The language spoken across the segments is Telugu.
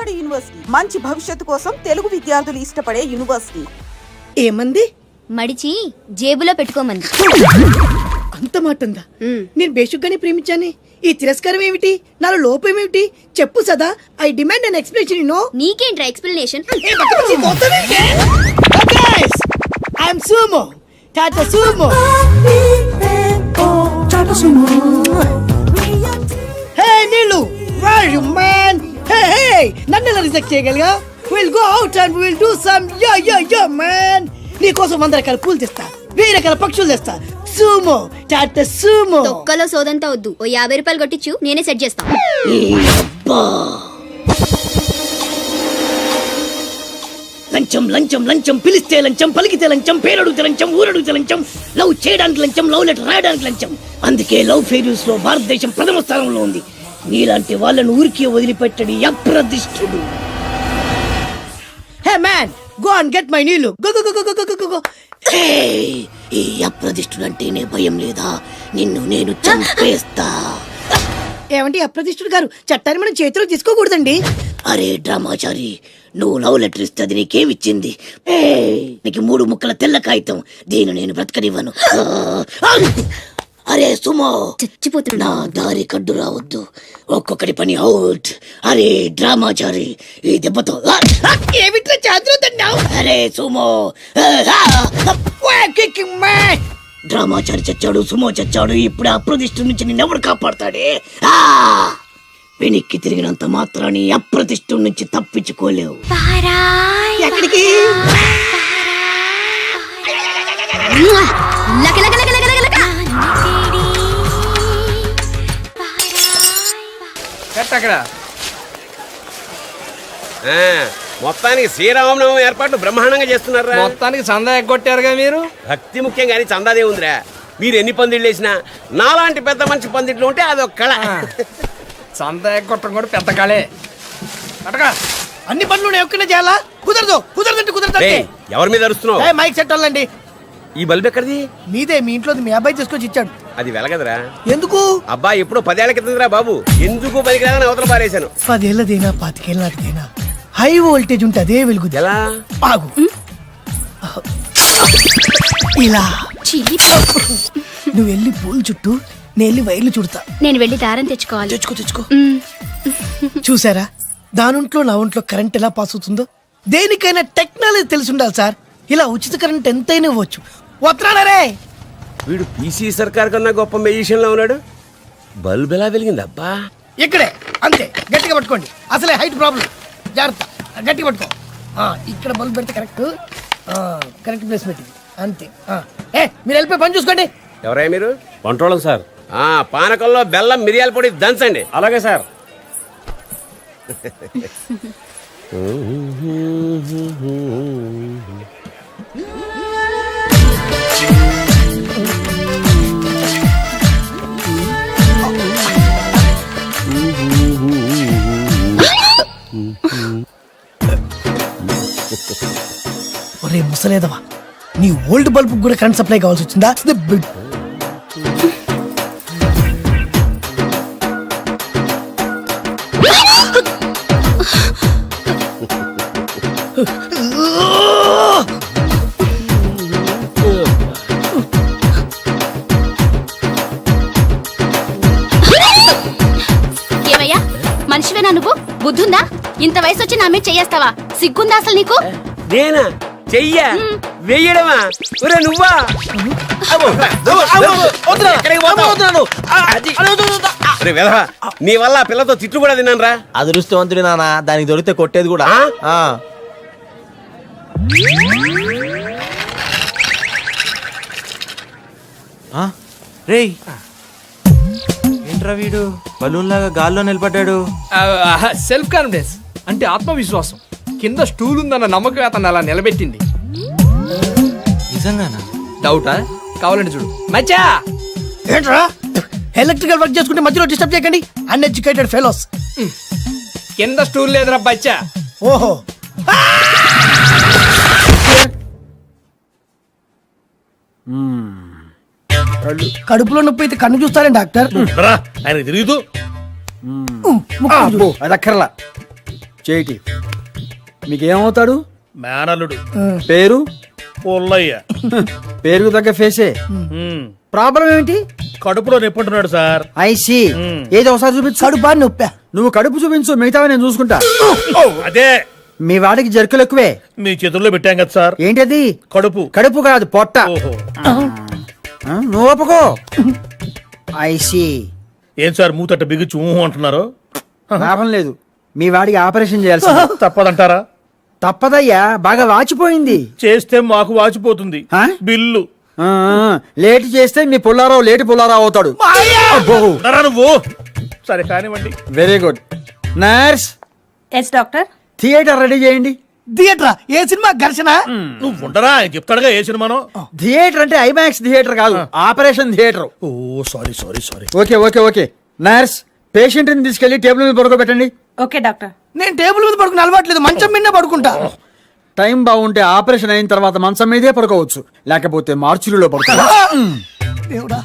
విజయవాడ యూనివర్సిటీ మంచి భవిష్యత్తు కోసం తెలుగు విద్యార్థులు ఇష్టపడే యూనివర్సిటీ. ఏమంది? మడిచి జేబులో పెట్టుకోమంది. అంత మాట ఉందా? నేను బేసిక్గానే ప్రేమించానే. ఈ తిరస్కారం ఏమిటి? నాలో లోపం ఏమిటి? చెప్పు Sada. I demand an explanation. No నీకేంట్రా explanation? I'm sumo, Tata sumo. Hey Neelu, where are you man? Hey, నన్ను ఎలా రిజెక్ట్ చేయగలిగా? We'll go out and we'll do some yeah man. నీకోసం 100 రకాల పూలు తెస్తా, 1000 రకాల పక్షులు తెస్తా. Sumo, Tata Sumo. తొక్కలో సోదంతా వద్దు. ఓ 50 రూపాయలు కొట్టించు, నేనే సెట్ చేస్తా. లంచం లంచం లంచం, పిలిస్తే లంచం, పలికితే లంచం, పేరడుగుతే లంచం, ఊరడుగుతే లంచం, లవ్ చేయడానికి లంచం, లవ్ లెటర్ రాయడానికి లంచం. అందుకే లవ్ ఫెయిల్యూర్స్ లో భారతదేశం ప్రథమ స్థానంలో ఉంది. నీలాంటి వాళ్ళను ఊరికే వదిలిపెట్టడి అప్రదిష్టుడు. Hey man, go and get my నీళ్ళు. Go go go go go go. ఈ అప్రదిష్టుడు అంటేనే భయం లేదా? నిన్ను నేను చంపేస్తా. ఏమంటే అప్రదిష్టుడు గారు, చట్టాన్ని మనం చేతిలో తీసుకోకూడదండి. అరే డ్రామాచారి, నువ్వు లవ్ లెటర్ ఇస్తే అది నీకేమిచ్చింది? నీకు 3 ముక్కల తెల్ల కాగితం. దీన్ని నేను బ్రతకనివ్వను. అరే సుమో, చచ్చిపోతున్నా. నా దారి కడ్డు రావద్దు. ఒక్కొక్కటి పని అవుట్. అరే డ్రామాచారి, ఈ దెబ్బతో ఏమిట్లా చాదురుతున్నావు? అరే సుమో, డ్రామాచారి చచ్చాడు, సుమో చచ్చాడు. ఇప్పుడు అప్రతిష్ఠ నుంచి నిన్నెవడు కాపాడతాడే? వెనక్కి తిరిగినంత మాత్రాన్ని అప్రతిష్ఠ నుంచి తప్పించుకోలేవు. ఎక్కడికి? మొత్తానికి శ్రీరామనవమి ఏర్పాట్లు బ్రహ్మాండంగా చేస్తున్నారా? మొత్తానికి చందా ఎగ్గొట్టారుగా మీరు. భక్తి ముఖ్యం కానీ చందాదే ఉందిరా. మీరు ఎన్ని పందిళ్ళు వేసినా నాలాంటి పెద్ద మంచి పందిట్లు ఉంటే అదొక కళ. చందా ఎగ్గొట్టడం కూడా పెద్ద కళే. అటగా అన్ని పనులు ఒక్కనే చేయాలా? కుదరదు, కుదరదంటే కుదరదు. ఎవరి మీద అరుస్తున్నావు? మైక్ సెట్ వాళ్ళండి. ఈ బల్బ్ ఎక్కడిది? మీదే, మీ ఇంట్లో మీ అబ్బాయి తీసుకొచ్చి ఇచ్చాడు. అది వెలగదరా. ఎందుకు? అబ్బా ఎప్పుడో 10 ఏళ్ల క్రితంరా బాబు. ఎందుకు పనికిరాదని అవతల పారేశాను. 10 ఏళ్ళదేనా 25 ఏళ్ళ నాటిదేనా హై వోల్టేజ్ ఉంటే అదే వెలుగు. ఎలా? ఆగు. ఇలా నువ్వు వెళ్ళి పూలు చుట్టూ, నేను వెళ్ళి వైర్లు చుడతా. నేను వెళ్ళి దారం తెచ్చుకోవాలి. తెచ్చుకో. చూసారా, దానింట్లో నా ఒంట్లో కరెంట్ ఎలా పాస్ అవుతుందో? దేనికైనా టెక్నాలజీ తెలిసి ఉండాలి సార్. ఇలా ఉచిత కరెంట్ ఎంతైనా ఇవ్వచ్చు. వస్తున్నాడే. వీడు పీసీ సర్కార్ కన్నా గొప్ప మెజిషియన్ లో ఉన్నాడు. బల్బ్ ఎలా వెలిగింది అబ్బా? ఇక్కడే అంతే. గట్టిగా పట్టుకోండి, అసలే హైట్ ప్రాబ్లం. జాగ్రత్త, గట్టిగా పట్టుకో. ఇక్కడ బల్బ్ పెడితే కరెక్ట్. కరెక్ట్ ప్లేస్మెంట్ ఇది. అంతే. మీరు వెళ్ళిపోయి పని చూసుకోండి. ఎవరయ్యా మీరు? వంటోళం సార్. పానకంలో బెల్లం మిరియాల పొడి దంచండి. అలాగే సార్. ఒరే ముసలేదవా, నీ ఓల్డ్ బల్బ్ కూడా కరెంట్ సప్లై కావాల్సి వచ్చిందా? ఏమయ్యా, మనిషివేనా నువ్వు? బుద్ధుందా? ఇంత వయసు వచ్చి నా మీద చెయ్యేస్తావా? సిగ్గుందా అసలు నీకు? నేనా చెయ్యా వెయ్యడమా? ఒరే నువ్వా? నీ వల్ల పిల్లతో తిట్లు కూడా తిన్నాను రా. అదృష్టవంతుడి నాన్న, దానికి దొరికితే కొట్టేది కూడా. రేయ్, ఏంట్రా వీడు బలూన్ లాగా గాల్లో నిలబడ్డాడు? సెల్ఫ్ కాన్ఫిడెన్స్ అంటే ఆత్మవిశ్వాసం. కింద స్టూల్ ఉందన్న నమ్మకం అతను అలా నిలబెట్టింది. నిజంగానా? డౌటా? కావాలంటే చూడు. మచ్చా ఏంట్రా ఎలక్ట్రికల్ వర్క్ చేసుకుంటే మధ్యలో డిస్టర్బ్ చేయకండి. Uneducated fellows. కింద స్టూల్ లేదురా బచ్చా. ఓహో, కడుపులో నొప్పి అయితే కన్ను చూస్తారే డాక్టర్. ఆయన తిరుగుతూ అది అక్కర్లా. చేయిటి. మీకేమవుతాడు? మేనలుడు. పేరు? పుల్లయ్య. పేరుకు తగ్గ ఫేసే. ప్రాబ్లం ఏంటి? కడుపులో నొప్పుంటున్నాడు సార్. ఐసి. ఏదో ఒకసారి చూపించు. కడుపా నొప్పా? నువ్వు కడుపు చూపించు, మిగతావి నేను చూసుకుంటా. అదే మీ వాడికి జర్కులు ఎక్కువే. మీ చేతుల్లో పెట్టాం కదా సార్. ఏంటది? కడుపు. కడుపు కాదు, పొట్ట. ఓహో. నువ్వు ఒప్పుకో. ఐసి. ఏం సార్ మూతట్ట బిగుచు అంటున్నారు? లాభం లేదు, మీ వాడికి ఆపరేషన్ చేయాల్సి. తప్పదంటారా? తప్పదయ్యా, బాగా వాచిపోయింది. చేస్తే మాకు వాచిపోతుంది ఆ? బిల్లు. లేట్ చేస్తే మీ పుల్లారావు లేటి పుల్లారావు అవుతాడు. అబ్బో. ఉండరా నువ్వు? సరే కానివ్వండి. Very good. Nurse, yes doctor. Theatre ready చేయండి. థియేటరా? ఏ సినిమా? ఘర్షణ? నువ్వు ఉండరా, ఆయన చెప్తాడుగా ఏ సినిమానో. థియేటర్ అంటే ఐమాక్స్ థియేటర్ కాదు, operation theatre. Oh sorry sorry sorry. Okay okay okay. Nurse, patient ని తీసుకెళ్లి టేబుల్ మీద పడుకోబెట్టండి. Okay doctor. నేను టేబుల్ మీద పడుకుని అలవాట్లేదు, మంచం మీద పడుకుంటా. టైం బాగుంటే ఆపరేషన్ అయిన తర్వాత మంచం మీదే పడుకోవచ్చు, లేకపోతే మార్చురీలో పడుకో. దేవుడా,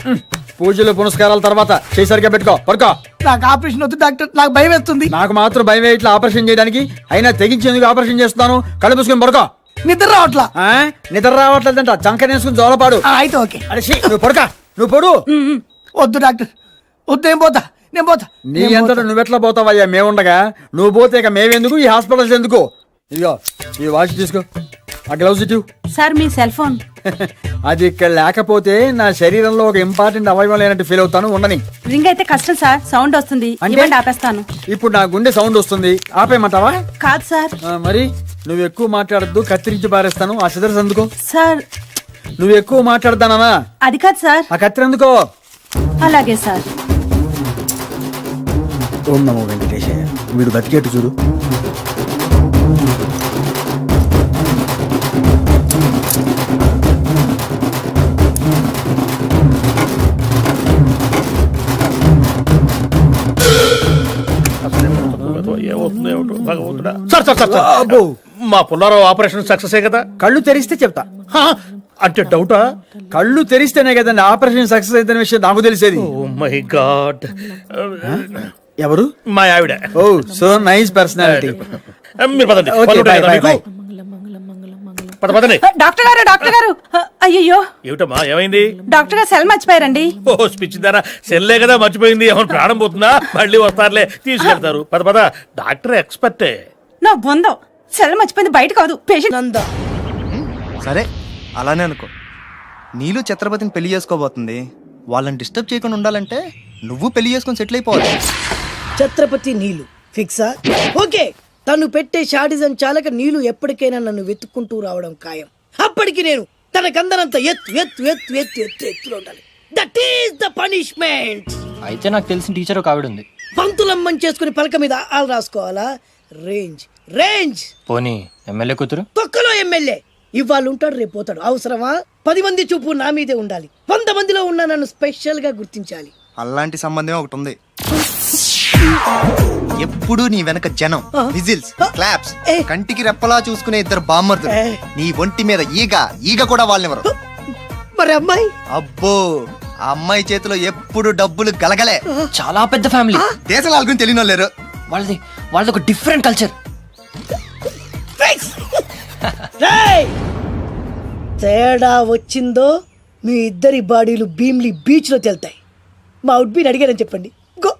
పూజలు పునస్కారాల తర్వాత చేసరిగా పెట్టుకో, పడుకో. నాకు ఆపరేషన్ వద్దు డాక్టర్, నాకు భయం వేస్తుంది. నాకు మాత్రం భయం ఇట్లా ఆపరేషన్ చేయడానికి, అయినా తెగించేందుకు ఆపరేషన్ చేస్తున్నాను. కళ్ళు మూసుకొని పడుకో. నిద్ర రావట్లా. నిద్ర రావట్లేదంట, చంకనేసుకుని జోలపాడు. అయితే ఓకే. అరే నువ్వు పడుక, నువ్వు పడు. వద్దు డాక్టర్, వద్దు. ఏం పోతా, నేను పోతా. నీ అంతటా నువ్వెట్లా పోతావయ్యా, మేముండగా. నువ్వు పోతే ఇక మేమెందుకు, ఈ హాస్పిటల్స్ ఎందుకు? ఇదిగో ఈ వాచ్ తీసుకో, ఆ గ్లౌజ్ ఇటు. సార్ మీ సెల్ ఫోన్. అది ఇక్కడ లేకపోతే నా శరీరంలో ఒక ఇంపార్టెంట్ అవయవం లేనట్టు ఫీల్ అవుతాను. ఉండని. రింగ్ అయితే కష్టం సార్, సౌండ్ వస్తుంది. ఇవ్వండి, ఆపేస్తాను. ఇప్పుడు నా గుండె సౌండ్ వస్తుంది, ఆపేయమంటావా? కాదు సార్. మరి నువ్వు ఎక్కువ మాట్లాడద్దు, కత్తిరించి పారేస్తాను. ఆ సిదర్స్ అందుకో. సార్ నువ్వు ఎక్కువ మాట్లాడతానా? అది కాదు సార్. ఆ కత్తిరి అందుకో. అలాగే సార్. ఓం నమో వెంకటేశయ్య. వీడు బతికేట్టు చూడు. ఏమవుతుందో ఏమిటో భగవంతుడా. సార్ సార్ సార్ సార్, మా పుల్లారావు ఆపరేషన్ సక్సెస్ కదా? కళ్ళు తెరిస్తే చెప్తా. అంటే డౌటా? కళ్ళు తెరిస్తేనే కదండి ఆపరేషన్ సక్సెస్ అయిన విషయం నాకు తెలిసేది. Oh my God. ఎవరు? మా ఆవిడ. Oh so nice personality. మీరు పదండి. Okay, పనులు ఉంటాయి bye, కదా bye, మీకు? పదండి. డాక్టర్ గారు, డాక్టర్ గారు. అయ్యో, ఏమిటమ్మా ఏమైంది? డాక్టర్ గారు సెల్ మర్చిపోయారండి. ఓ స్పిచ్ దారా, సెల్లే కదా మర్చిపోయింది. ఏమైనా ప్రాణం పోతుందా? మళ్ళీ వస్తారులే, తీసుకెళ్తారు. పద పద, డాక్టర్ ఎక్స్పర్టే. నా బొందో, సెల్ మర్చిపోయింది, బయట కాదు పేషెంట్. నందా, సరే అలానే అనుకో. నీళ్ళు ఛత్రపతిని పెళ్లి చేసుకోబోతుంది. వాళ్ళని డిస్టర్బ్ చేయకుండా ఉండాలంటే నువ్వు పెళ్లి చేసుకొని సెటిల్ అయిపోవాలి. ఛత్రపతి నీలు ఫిక్సా? ఓకే. తను పెట్టే షాడిజం చాలక నీళ్ళు ఎప్పటికైనా నన్ను వెతుక్కుంటూ రావడం ఖాయం. అప్పటికి నేను తనకందనంత ఎత్తులో ఉండాలి. That is the punishment. అయితే నాకు తెలిసిన టీచర్ ఒక ఆవిడ ఉంది. పంతులమ్మని చేసుకుని పలక మీద ఆలు రాసుకోవాలా? Range range. పోనీ ఎమ్మెల్యే కూతురు? తొక్కలో ఎమ్మెల్యే. ఇవాళ ఉంటాడు, రేపు పోతాడు. అవసరమా? 10 మంది చూపు నా మీదే ఉండాలి. 100 మందిలో ఉన్న నన్ను స్పెషల్ గా గుర్తించాలి. అలాంటి సంబంధం ఒకటి ఉంది. ఎప్పుడు నీ వెనక జనం, విజిల్స్, క్లాప్స్, కంటికి రెప్పలా చూసుకునే 2 బామ్మర్దులు. నీ ఒంటి మీద ఈగ కూడా వాళ్ళెవరు. మరి అమ్మాయి? అబ్బో, ఆ అమ్మాయి చేతిలో ఎప్పుడు డబ్బులు గలగలే. చాలా పెద్ద ఫ్యామిలీ. దేశాల వాళ్ళకి తెలియని వాళ్ళు లేరు. వాళ్ళది ఒక డిఫరెంట్ కల్చర్. తేడా వచ్చిందో మీ ఇద్దరి బాడీలు భీమ్లీ బీచ్ లో తేలుతాయి. మా ఉడ్బీని అడిగారని చెప్పండి. గో.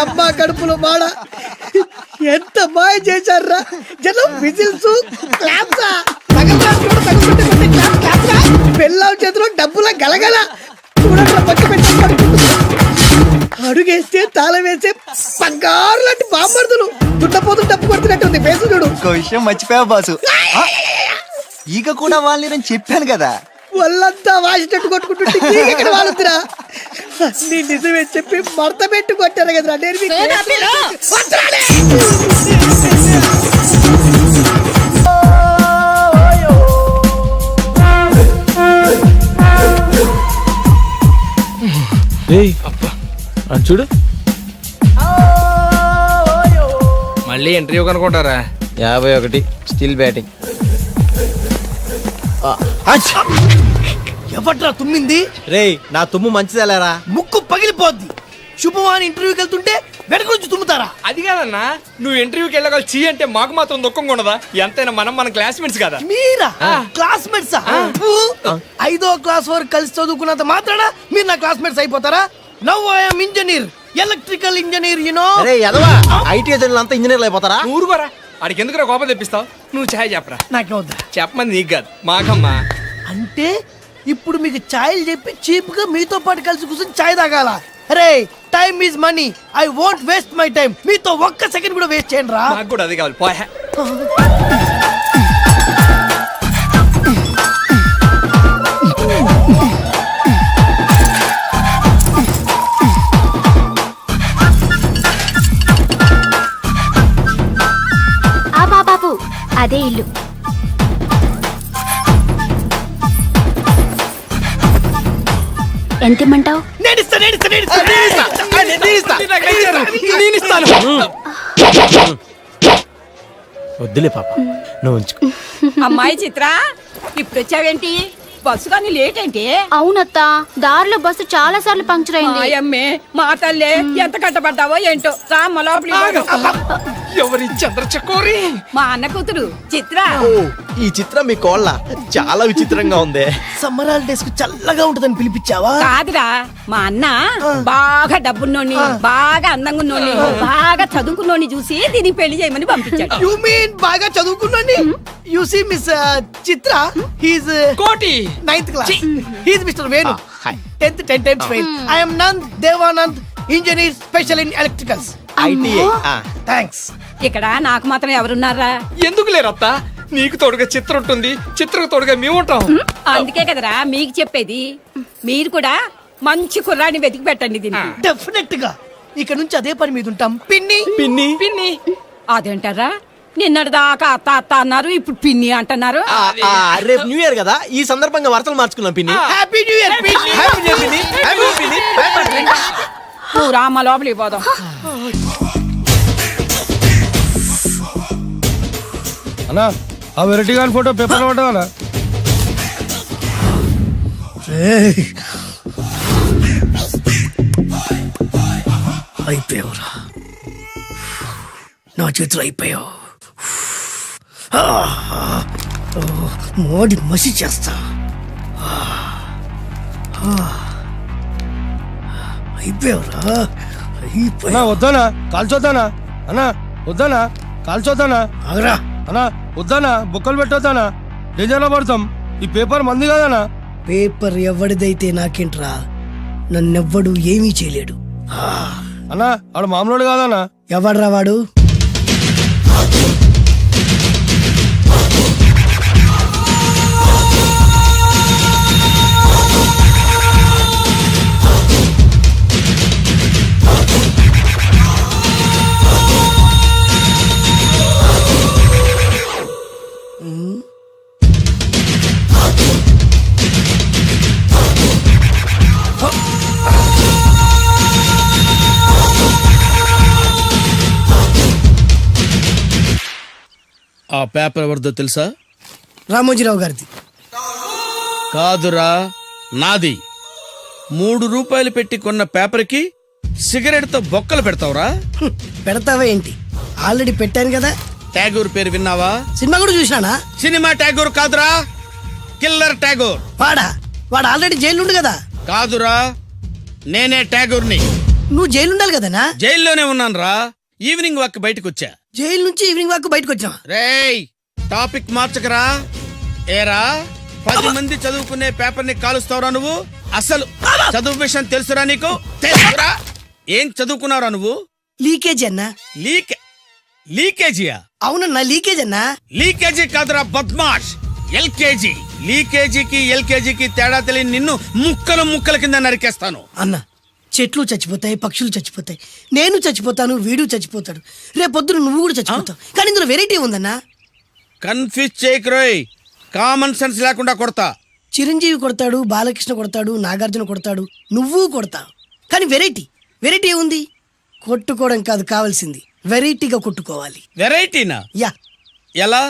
అబ్బా కడుపులో బాడ ఎంత మాయ చేశారా జనం. విజిల్స్, క్లాప్స్, పెళ్ళాం చేతిలో డబ్బుల గలగల. చూడండి పచ్చి పెట్టి అడుగేస్తే తాళం వేసే బంగారు లాంటి బాంబర్దులు. దుట్టపోతు డబ్బు కొడుతున్నట్టుంది ఫేసు చూడు. ఇంకో విషయం మర్చిపోయావు బాసు. ఈగ కూడా వాళ్ళని చెప్పాను కదా. వాళ్ళంతా వాసినట్టు కొట్టుకుంటుంటే ఇక్కడ వాళ్ళురా నీ నిజమే చెప్పి మడత పెట్టి కొట్టారు కదరా నేను వదరాలే. చూడు మళ్ళీ ఇంటర్వ్యూ కనుకుంటారా? 51 స్టిల్ బ్యాటింగ్. ఎవట్రా తుమ్మింది? రేయ్ నా తుమ్ము మంచిదేలేరా. ముక్కు పగిలిపోద్ది. శుభవాని ఇంటర్వ్యూకి వెళ్తుంటే వెనక నుంచి తుమ్ముతారా? అది కాదన్నా, నువ్వు ఇంటర్వ్యూకి వెళ్ళగల చీ అంటే మాకు మాత్రం దుఃఖంగా ఉండదా? ఎంతైనా మన క్లాస్మేట్స్ కదా. మీరా క్లాస్మేట్స్? 5వ క్లాస్ వరకు కలిసి చదువుకున్నంత మాత్రాన మీరు నా క్లాస్మేట్స్ అయిపోతారా? Now I'm engineer, electrical engineer. IT అంతా ఇంజనీర్లు అయిపోతారా? ఊరుకోరా, ఆడికి ఎందుకు కోపం తెప్పిస్తావు? నువ్వు ఛాయ్ చెప్పరా. నాకే వద్దా? చెప్పమంది నీకు కాదు మాకమ్మా. అంటే ఇప్పుడు మీకు ఛాయ్ చెప్పి చీప్ గా మీతో పాటు కలిసి కూర్చొని ఛాయ్ తాగాల? అరే time is money, I won't waste my time. మీతో ఒక్క సెకండ్ కూడా వేస్ట్ చేయండి రా. నాకు కూడా అది కావాలి పోయా. ఆ బాబాబు అదే ఇల్లు. ఎంత ఇమ్మంటావు? వద్దులే పాప, నువ్వు ఉంచుకో. అమ్మాయి చిత్ర, ఇప్పుడు వచ్చావేంటి? బస్సు కానీ లేట్ ఏంటి? అవునత్తా, దారిలో బస్సు చాలా సార్లు పంక్చర్ అయింది. అమ్మే మా తల్లే, ఎంత కట్టబడ్డావో ఏంటో. రామ్మ లోపలికి. ఎవరి చంద్రచకోరి? మా అన్న కూతురు చిత్ర. ఈ చిత్రం మీ కోళ్ళ చాలా విచిత్రంగా ఉంది. సమ్మర్ హాలిడేస్ కు చల్లగా ఉంటదని పిలిపించావా? కాదురా, మా అన్న బాగా డబ్బున్నోని, బాగా అందంగా ఉన్నోని, బాగా చదువుకున్నోని చూసి దీనికి పెళ్లి చేయమని పంపించాడు. యు మీన్ బాగా చదువుకున్నాని? You see miss Chitra, he's Koti 9th class. He's mister Venu, 10th 10 times fail. I am Nand Devanand, engineer special in electricals. ITI. Thanks. ఇక్కడ నాకు మాత్రం ఎవరున్నారా? ఎందుకు లేరత్తా? నీకు తోడుగా చిత్ర ఉంటుంది, చిత్రకు తోడుగా మేము ఉంటాం. అందుకే కదరా మీకు చెప్పేది. మీరు కూడా మంచి కుర్రాడిని వెతికి పెట్టండి దీనికి. డెఫినెట్ గా ఇక నుంచి అదే పని మీద ఉంటాం. పిన్ని పిన్ని పిన్ని అదేంటారా? నిన్నటి దాకా అత్త అత్త అన్నారు, ఇప్పుడు పిన్ని అంటున్నారు. రేపు న్యూ ఇయర్ కదా, ఈ సందర్భంగా వార్తలు మార్చుకున్నాం పిన్ని. హ్యాపీ న్యూ ఇయర్ పిన్ని. హ్యాపీ న్యూ ఇయర్ పిన్ని. హ్యాపీ న్యూ ఇయర్ పిన్ని. నువ్వు రామ్మ లోపలికి పోదాం. అన్నా ఆ వెరైటీ గాని ఫోటో పేపర్ పడ్డా అయిపోయావురా నా చేతులు, అయిపోయావు. మోడి మసి చేస్తా. అయిపోయావురా, అన్నా వద్దానా కాల్చొద్దానా? అన్నా వద్దానా కాల్చొద్దానా? ఆగరా. అన్నా వద్దానా బొక్కలు పెట్టొద్దానా? డేంజర్లో పడతాం. ఈ పేపర్ మంది కదనా? పేపర్ ఎవడిదైతే నాకేంట్రా, నన్నెవ్వడు ఏమీ చేయలేడు. అన్నా ఆడు మామూలు కాదనా? ఎవడ్రా వాడు? ఆ పేపర్ ఎవరిదో తెలుసా? రామోజీరావు గారిది. కాదురా, నాది. 3 రూపాయలు పెట్టి కొన్న పేపర్కి సిగరెట్ తో బొక్కలు పెడతావురా? పెడతావా ఏంటి? ఆల్రెడీ పెట్టాను కదా. ట్యాగూర్ పేరు విన్నావా? సినిమా కూడా చూసినానా? సినిమా ట్యాగూర్ కాదురా, కిల్లర్ ట్యాగూర్. వాడు ఆల్రెడీ జైలు ఉండు కదా. కాదురా, నేనే ట్యాగూర్ని. నువ్వు జైలు ఉండాలి కదనా? జైల్లోనే ఉన్నాను రా. ఈవినింగ్ వాక్ బయటకు వచ్చా. జైలు నుంచి ఈవినింగ్ వాక్ బయటకు వచ్చా. రేయ్ టాపిక్ మార్చకరా. ఏరా 10 మంది చదువుకునే పేపర్ ని కాలుస్తావురా నువ్వు? అసలు చదువు విషయం తెలుసురా నీకు? తెలుసురా? ఏం చదువుకున్నారా నువ్వు? లీకేజీ అన్నా. లీకేజీయా? అవునన్నా లీకేజ్ అన్నా. లీకేజీ కాదురా బద్మాష్, ఎల్కేజీ లీకేజీకి ఎల్కేజీకి తేడా తెలియని నిన్ను ముక్కలు ముక్కల కింద నరికేస్తాను. అన్న చెట్లు చచ్చిపోతాయి, పక్షులు చచ్చిపోతాయి, నేను చచ్చిపోతాను, వీడు చచ్చిపోతాడు, రేపొద్దున నువ్వు కూడా చచ్చిపోతావు. కానీ ఇందులో వెరైటీ ఉందన్నా. కన్ఫ్యూజ్ చేయకురోయ్, కామన్ సెన్స్ లేకుండా కొడతా. చిరంజీవి కొడతాడు, బాలకృష్ణ కొడతాడు, నాగార్జున కొడతాడు, నువ్వు కొడతావు. కానీ వెరైటీ ఉంది. కొట్టుకోవడం కాదు కావాల్సింది, వెరైటీగా కొట్టుకోవాలి. వెరైటీనా? యా. ఎలా?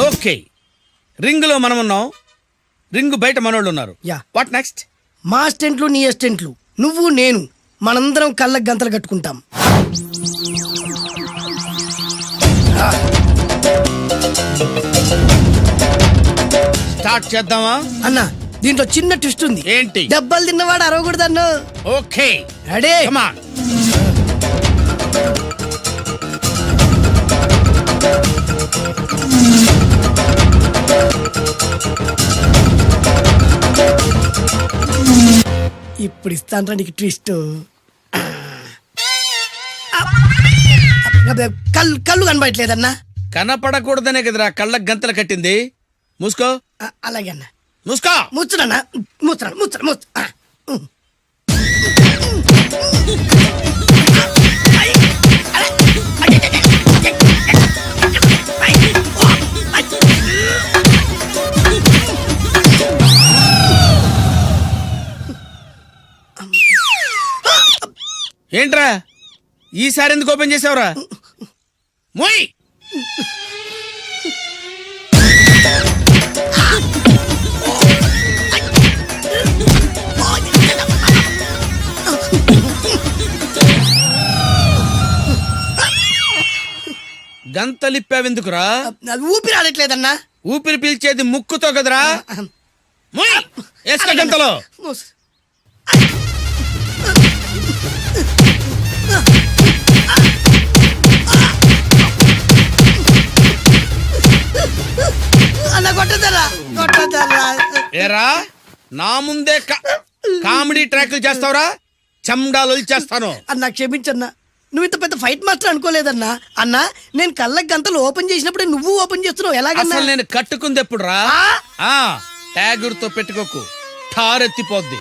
ఓకే, రింగ్ లో మనం ఉన్నాం, రింగ్ బయట మనోళ్ళు ఉన్నారు. యా. What next? మా స్టెంట్లు నీ అస్టెంట్లు, నువ్వు నేను, మనందరం కళ్ళకు గంతలు కట్టుకుంటాం. స్టార్ట్ చేద్దామా? అన్న దీంట్లో చిన్న ట్విస్ట్ ఉంది. ఏంటి? దెబ్బలు తిన్నవాడు అరవకూడదు అన్న. Okay, ready? Come on. ఇప్పుడు ఇస్తాను నీకు ట్విస్ట్. కళ్ళు కనబడట్లేదన్నా. కనపడకూడదనే కదరా కళ్ళకు గంతలు కట్టింది. మూసుకో. అలాగే అన్న. మూసుకో. ముచ్చునన్నా, ముచ్చు. ఏంట్రా ఈసారి ఎందుకు ఓపెన్ చేసావురా? మోయ్. గంతలిప్పావెందుకురా? ఊపిరి ఆడట్లేదన్నా. ఊపిరి పీల్చేది ముక్కుతో కదరా. మోయ్, వేసుకో గంతలో. అన్న కొట్టదరా. ఏరా నా ముందే కామెడీ ట్రాక్లు చేస్తావురా? చెమ్డాలు చేస్తాను. అన్నా క్షమించన్నా, నువ్వు ఇంత పెద్ద ఫైట్ మాస్టర్ అనుకోలేదన్నా. అన్నా నేను కళ్ళకి గంతలు ఓపెన్ చేసినప్పుడే నువ్వు ఓపెన్ చేస్తున్నావు, ఎలాగన్నా? అసలు నేను కట్టుకుంది ఎప్పుడు రా? ట్యాగుర్తో పెట్టుకోకు, ఠారెత్తిపోద్ది.